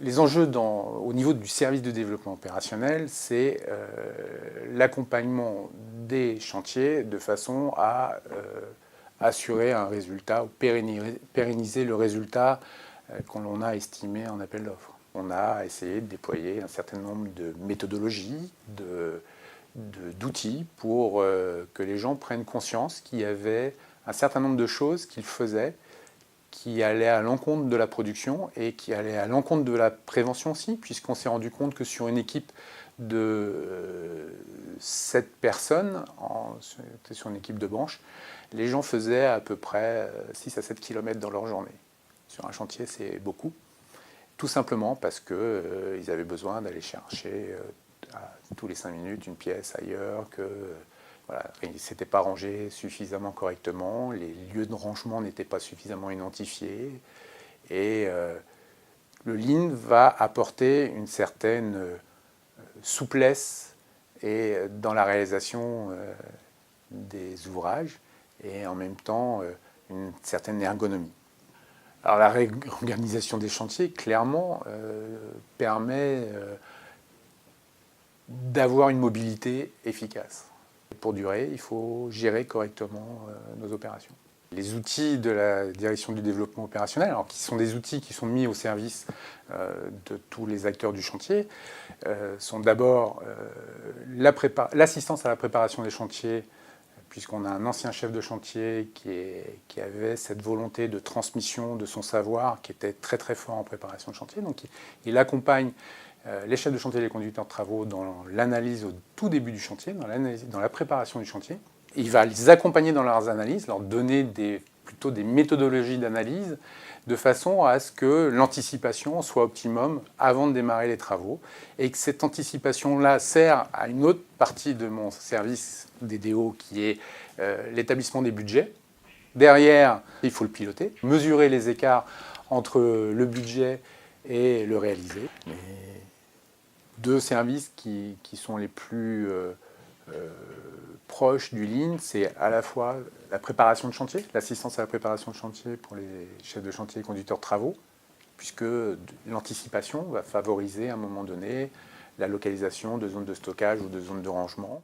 Les enjeux au niveau du service de développement opérationnel, c'est l'accompagnement des chantiers de façon à assurer un résultat ou pérenniser le résultat qu'on a estimé en appel d'offres. On a essayé de déployer un certain nombre de méthodologies, d'outils pour que les gens prennent conscience qu'il y avait un certain nombre de choses qu'ils faisaient qui allaient à l'encontre de la production et qui allaient à l'encontre de la prévention aussi, puisqu'on s'est rendu compte que sur une équipe de 7 personnes, c'était sur une équipe de branche, les gens faisaient à peu près 6 à 7 km dans leur journée. Sur un chantier, c'est beaucoup. Tout simplement parce qu'ils avaient besoin d'aller chercher tous les 5 minutes une pièce ailleurs, que voilà, ils ne s'étaient pas rangés suffisamment correctement, les lieux de rangement n'étaient pas suffisamment identifiés. Et le Lean va apporter une certaine souplesse dans la réalisation des ouvrages et en même temps une certaine ergonomie. Alors la réorganisation des chantiers, clairement, permet d'avoir une mobilité efficace. Pour durer, il faut gérer correctement nos opérations. Les outils de la direction du développement opérationnel, alors qui sont des outils qui sont mis au service de tous les acteurs du chantier, sont d'abord l'assistance à la préparation des chantiers, puisqu'on a un ancien chef de chantier qui avait cette volonté de transmission de son savoir, qui était très très fort en préparation de chantier. Donc il accompagne les chefs de chantier et les conducteurs de travaux dans l'analyse au tout début du chantier, dans la préparation du chantier. Il va les accompagner dans leurs analyses, leur donner plutôt des méthodologies d'analyse, de façon à ce que l'anticipation soit optimum avant de démarrer les travaux, et que cette anticipation-là sert à une autre partie de mon service DDO, qui est l'établissement des budgets. Derrière, il faut le piloter, mesurer les écarts entre le budget et le réalisé. Les deux services qui sont les plus proches du Lean, c'est à la fois la préparation de chantier, l'assistance à la préparation de chantier pour les chefs de chantier et conducteurs de travaux, puisque l'anticipation va favoriser à un moment donné la localisation de zones de stockage ou de zones de rangement.